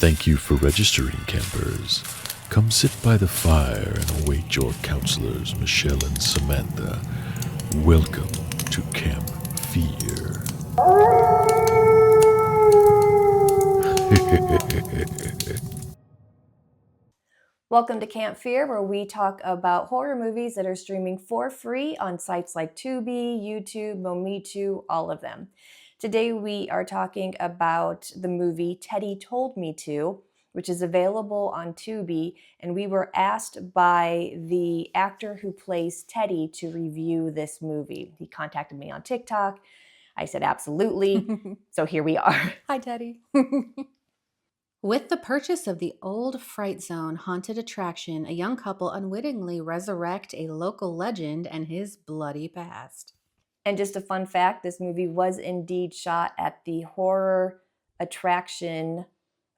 Thank you for registering, campers. Come sit by the fire and await your counselors, Michelle and Samantha. Welcome to Camp Fear. Welcome to Camp Fear, where we talk about horror movies that are streaming for free on sites like Tubi, YouTube, Momitu, all of them. Today we are talking about the movie Teddy Told Me To, which is available on Tubi, and we were asked by the actor who plays Teddy to review this movie. He contacted me on TikTok. I said absolutely, so here we are. Hi, Teddy. With the purchase of the old Fright Zone haunted attraction, a young couple unwittingly resurrect a local legend and his bloody past. And just a fun fact, this movie was indeed shot at the horror attraction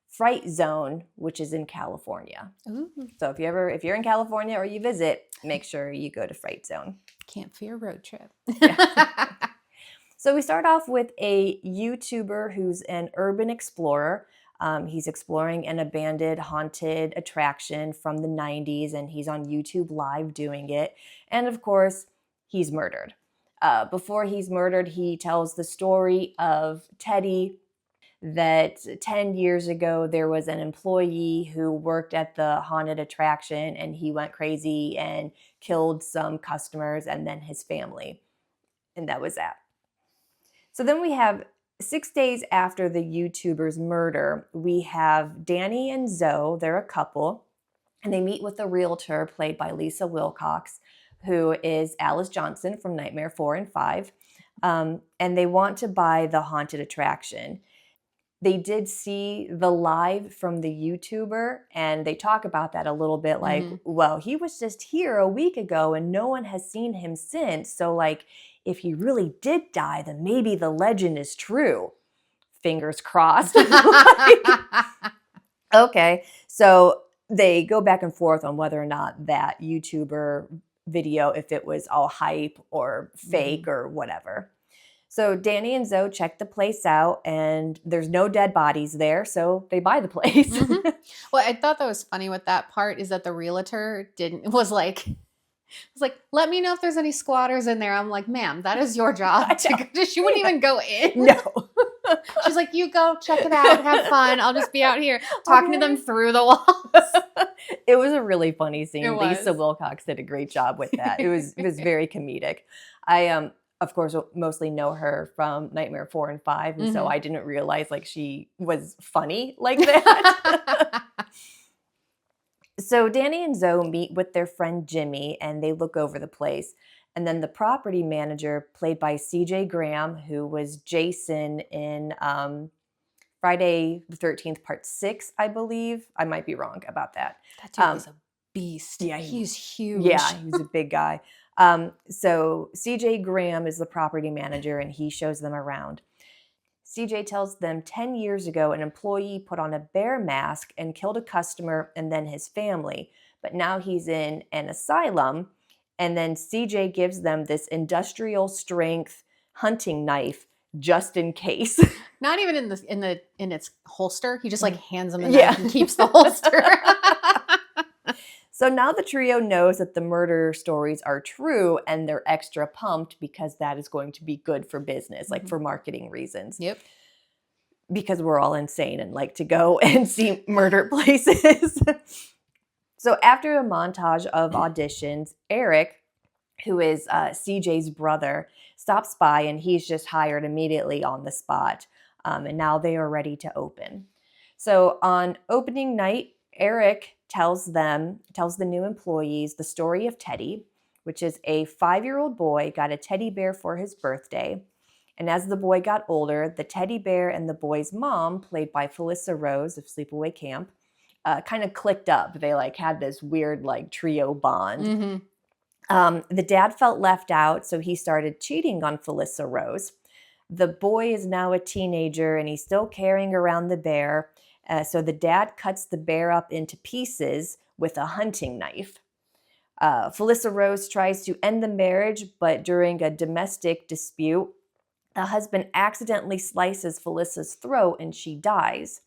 Fright Zone, which is in California. Ooh. So if you're in California or you visit, make sure you go to Fright Zone. Camp Fear road trip. Yeah. So we start off with a YouTuber who's an urban explorer. He's exploring an abandoned haunted attraction from the 90s, and he's on YouTube Live doing it. And of course, he's murdered. Before he's murdered, he tells the story of Teddy, that 10 years ago, there was an employee who worked at the haunted attraction, and he went crazy and killed some customers and then his family. And that was that. So then we have 6 days after the YouTuber's murder, we have Danny and Zoe. They're a couple, and they meet with a realtor played by Lisa Wilcox, who is Alice Johnson from Nightmare 4 and 5, and they want to buy the haunted attraction. They did see the live from the YouTuber, and they talk about that a little bit, like, well, he was just here a week ago, and no one has seen him since, so, like, if he really did die, then maybe the legend is true. Fingers crossed. Okay, so they go back and forth on whether or not that YouTuber video, if it was all hype or fake or whatever. So Danny and Zoe check the place out, and there's no dead bodies there, so they buy the place. Well, I thought that was funny with that part is that the realtor was like, let me know if there's any squatters in there. I'm like, ma'am, that is your job. She wouldn't even go in. No. She's like, you go check it out, have fun. I'll just be out here talking to them through the walls. It was a really funny scene. It was. Lisa Wilcox did a great job with that. It was very comedic. I of course mostly know her from Nightmare 4 and 5, and so I didn't realize like she was funny like that. So Danny and Zoe meet with their friend Jimmy, and they look over the place. And then the property manager, played by CJ Graham, who was Jason in Friday the 13th, Part 6, I believe. I might be wrong about that. That dude was a beast. Yeah, he's huge. Yeah, he's a big guy. So CJ Graham is the property manager, and he shows them around. CJ tells them 10 years ago, an employee put on a bear mask and killed a customer and then his family. But now he's in an asylum. And then CJ gives them this industrial strength hunting knife just in case. Not even in its holster. He just like hands them a knife and keeps the holster. So now the trio knows that the murder stories are true, and they're extra pumped because that is going to be good for business, like for marketing reasons. Yep. Because we're all insane and like to go and see murder places. So after a montage of auditions, Eric, who is CJ's brother, stops by, and he's just hired immediately on the spot. And now they are ready to open. So on opening night, Eric tells the new employees the story of Teddy, which is a 5-year-old boy got a teddy bear for his birthday. And as the boy got older, the teddy bear and the boy's mom, played by Felissa Rose of Sleepaway Camp, kind of clicked up. They like had this weird like trio bond. The dad felt left out, so he started cheating on Felissa Rose. The boy is now a teenager, and he's still carrying around the bear. So the dad cuts the bear up into pieces with a hunting knife. Felissa Rose tries to end the marriage, but during a domestic dispute, the husband accidentally slices Felissa's throat and she dies.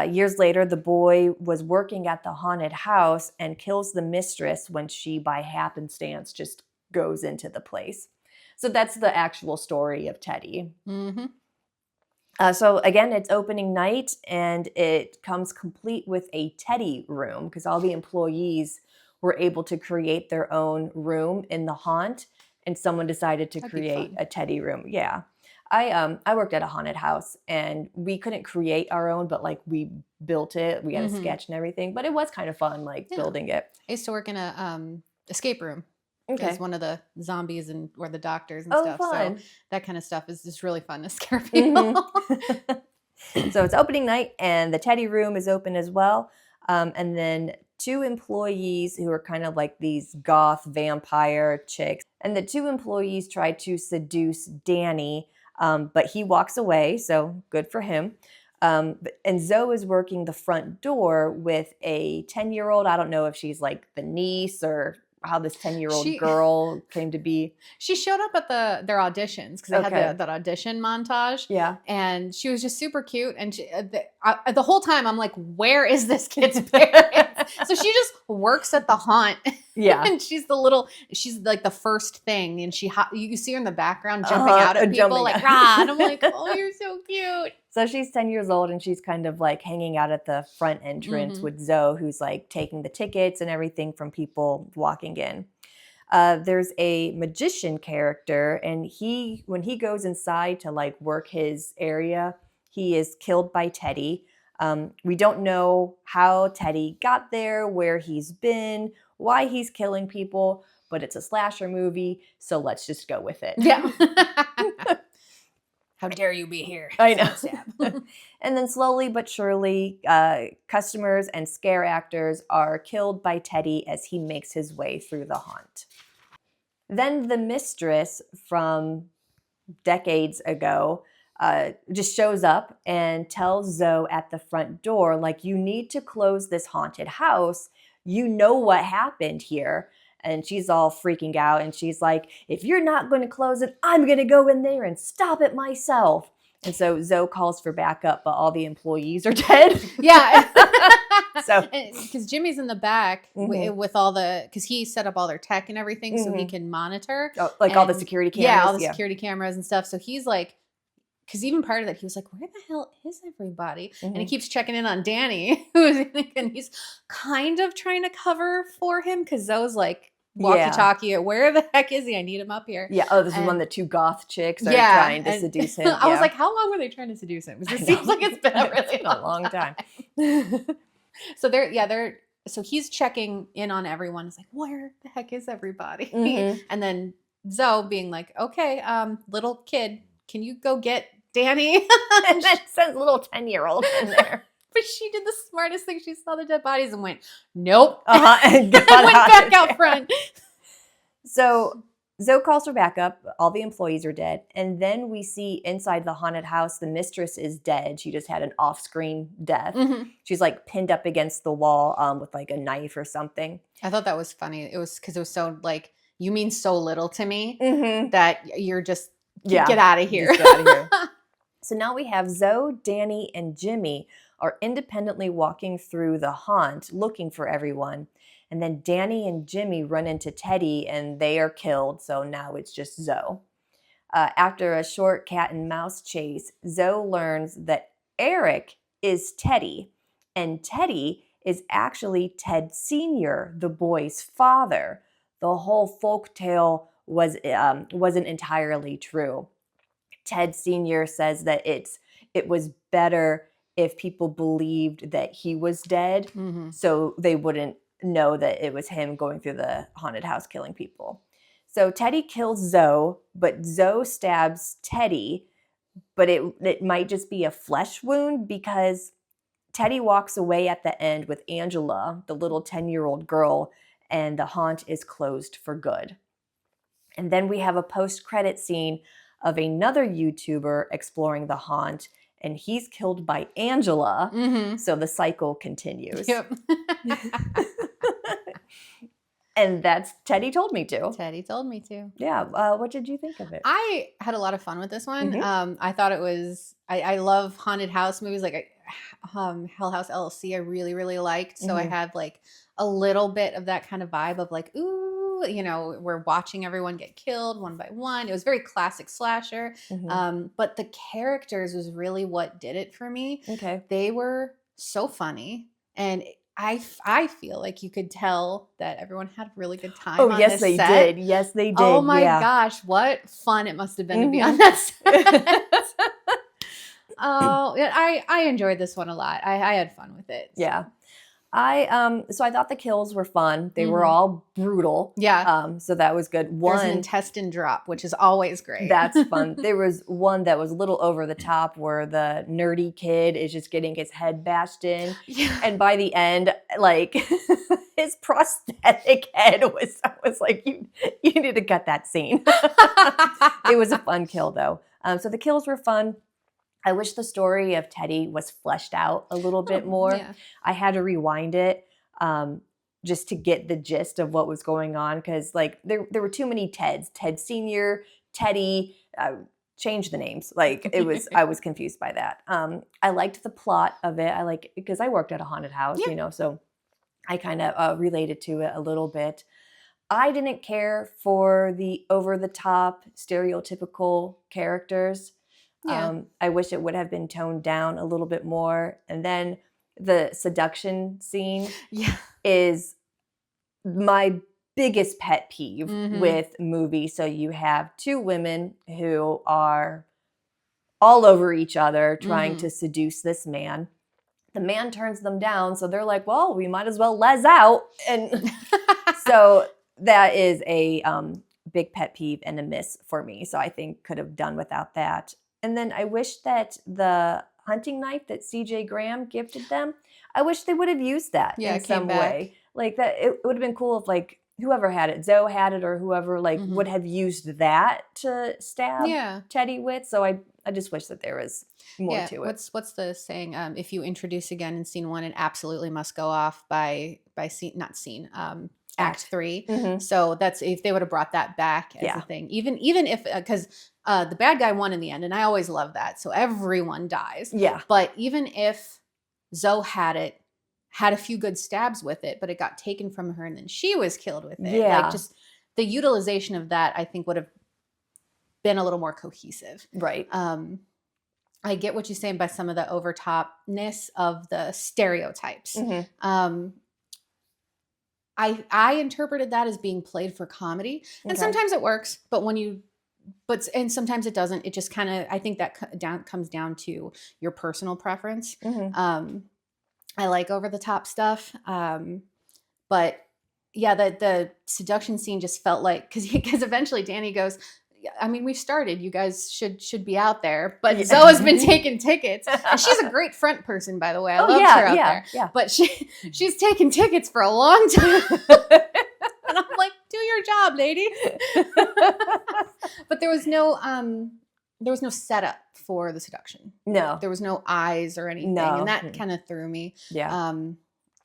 Years later, the boy was working at the haunted house and kills the mistress when she, by happenstance, just goes into the place. So that's the actual story of Teddy. Mm-hmm. So again, it's opening night, and it comes complete with a Teddy room because all the employees were able to create their own room in the haunt, and someone decided to That'd be create fun. a Teddy room. Yeah. I worked at a haunted house, and we couldn't create our own, but like we built it. We had a Mhm. sketch and everything, but it was kind of fun, like Yeah. building it. I used to work in a escape room Okay. as one of the zombies or the doctors and Oh, stuff. fun. So that kind of stuff is just really fun to scare people. So it's opening night, and the Teddy room is open as well. And then 2 employees who are kind of like these goth vampire chicks, and the 2 employees try to seduce Danny, but he walks away, so good for him. And Zoe is working the front door with a 10-year-old. I don't know if she's like the niece or how this 10-year-old girl came to be. She showed up at their auditions because they had that audition montage. Yeah. And she was just super cute. And the whole time I'm like, where is this kid's parents? So she just works at the haunt. Yeah. And she's like the first thing. And you see her in the background jumping out at people like, rah. And I'm like, oh, you're so cute. So she's 10 years old, and she's kind of like hanging out at the front entrance with Zoe, who's like taking the tickets and everything from people walking in. There's a magician character, and when he goes inside to like work his area, he is killed by Teddy. We don't know how Teddy got there, where he's been, why he's killing people, but it's a slasher movie, so let's just go with it. Yeah. How dare you be here? I know. And then slowly but surely, customers and scare actors are killed by Teddy as he makes his way through the haunt. Then the mistress from decades ago just shows up and tells Zoe at the front door, like, you need to close this haunted house. You know what happened here. And she's all freaking out, and she's like, if you're not going to close it, I'm going to go in there and stop it myself. And so Zoe calls for backup, but all the employees are dead. Yeah. So because Jimmy's in the back with all because he set up all their tech and everything so he can monitor. Oh, like all the security cameras? Yeah, all the security cameras and stuff. So he's like, because even part of that, he was like, where the hell is everybody? And he keeps checking in on Danny, and he's kind of trying to cover for him because Zoe's like, walkie-talkie, where the heck is he? I need him up here. Yeah. Oh, this is when the 2 goth chicks are trying to seduce him. I was like, how long were they trying to seduce him? It seems like it's been a really long time. So so he's checking in on everyone. It's like, where the heck is everybody? And then Zoe being like, okay, little kid, can you go get Danny? And then sends little 10-year-old in there. But she did the smartest thing. She saw the dead bodies and went, nope. And went back out front. So Zoe calls for backup. All the employees are dead. And then we see inside the haunted house, the mistress is dead. She just had an off-screen death. She's like pinned up against the wall with like a knife or something. I thought that was funny. It was because it was so like, you mean so little to me that you're just, get out of here. Get out of here. So now we have Zoe, Danny, and Jimmy are independently walking through the haunt looking for everyone. And then Danny and Jimmy run into Teddy, and they are killed. So now it's just Zoe. After a short cat and mouse chase, Zoe learns that Eric is Teddy, and Teddy is actually Ted Sr., the boy's father. The whole folktale wasn't entirely true. Ted Sr. says that it was better if people believed that he was dead, so they wouldn't know that it was him going through the haunted house killing people. So Teddy kills Zoe, but Zoe stabs Teddy, but it might just be a flesh wound because Teddy walks away at the end with Angela, the little 10-year-old girl, and the haunt is closed for good. And then we have a post-credit scene of another YouTuber exploring the haunt, and he's killed by Angela, so the cycle continues. Yep. And that's Teddy Told Me To. Teddy Told Me To. Yeah. What did you think of it? I had a lot of fun with this one. I thought it was, I love haunted house movies. Like Hell House LLC I really, really liked. So I Mhm. had like a little bit of that kind of vibe of like, ooh, you know, we're watching everyone get killed one by one. It was very classic slasher. Mhm. But the characters was really what did it for me. Okay. They were so funny. And I feel like you could tell that everyone had a really good Oh, time on yes, this they set. did. Yes, they Oh did. my Yeah. gosh, what fun it must have been to be on Mhm. that set. Oh, yeah, I enjoyed this one a lot. I had fun with it. So. Yeah. So I thought the kills were fun. They were Mhm. all brutal. Yeah. So that was good. There's an One intestine drop, which is always great. that's fun. There was one that was a little over the top where the nerdy kid is just getting his head bashed in. Yeah. And by the end, like his prosthetic head I was like, you need to cut that scene. It was a fun kill though. So the kills were fun. I wish the story of Teddy was fleshed out a little bit more. Yeah. I had to rewind it just to get the gist of what was going on because like there were too many Teds. Ted Senior, Teddy. Change the names. Like it was, I was confused by that. I liked the plot of it. I like because I worked at a haunted house, Yeah. you know, so I kind of related to it a little bit. I didn't care for the over the top stereotypical characters. Yeah. I wish it would have been toned down a little bit more. And then the seduction scene Yeah. is my biggest pet peeve Mhm. with movies. So you have two women who are all over each other trying Mhm. to seduce this man. The man turns them down. So they're like, well, we might as well les out. And so that is a big pet peeve and a miss for me. So I think could have done without that. And then I wish that the hunting knife that CJ Graham gifted them, I wish they would have used that Yeah, in it came some back. way. Like that, it would have been cool if like whoever had it, Zoe had it or whoever like Mhm. would have used that to stab Yeah. Teddy with. So I just wish that there was more Yeah. to it. What's the saying? If you introduce again in scene one, it absolutely must go off by scene, not scene, act 3. Mhm. So that's if they would have brought that back as Yeah. a thing, even if because the bad guy won in the end, and I always love that. So everyone dies. Yeah. But even if Zoe had a few good stabs with it, but it got taken from her and then she was killed with it. Yeah. Like just the utilization of that, I think would have been a little more cohesive. Right. I get what you're saying by some of the overtopness of the stereotypes. Mhm. I interpreted that as being played for comedy, and Okay. sometimes it works, and sometimes it doesn't. It just kind of, I think that comes down to your personal preference. Mhm. I like over the top stuff, but yeah, the seduction scene just felt like because eventually Danny goes, "Yeah, I mean, we've started. You guys should be out there." But Yeah. Zoe's been taking tickets, and she's a great front person, by the way. I loved her out there. Yeah. But she's taken tickets for a long time, and I'm like, "Do your job, lady." But there was no setup for the seduction. No. There was no eyes or anything, No. and that kind of threw me. Yeah.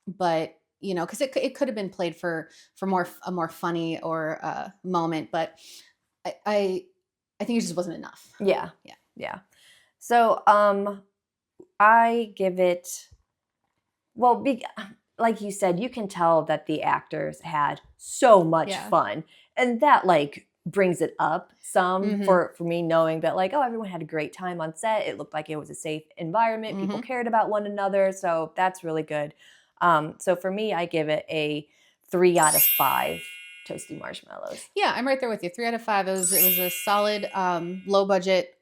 But you know, because it could have been played for a more funny or moment, but I think it just wasn't enough. Yeah. Yeah. Yeah. So I give it like you said, you can tell that the actors had so much Yeah. fun. And that like brings it up some Mhm. for me knowing that like, oh, everyone had a great time on set. It looked like it was a safe environment. People Mhm. cared about one another. So that's really good. So for me, I give it a 3 out of 5 toasty marshmallows. Yeah, I'm right there with you. 3 out of 5. It was a solid, low budget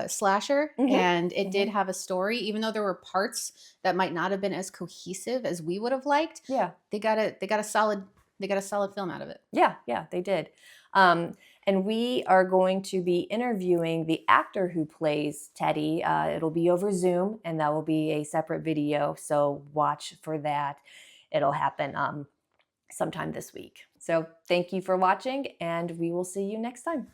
slasher, Mhm. and it did have a story. Even though there were parts that might not have been as cohesive as we would have liked, Yeah. they got a solid film out of it. Yeah, they did. And we are going to be interviewing the actor who plays Teddy. It'll be over Zoom, and that will be a separate video. So watch for that. It'll happen sometime this week. So thank you for watching, and we will see you next time.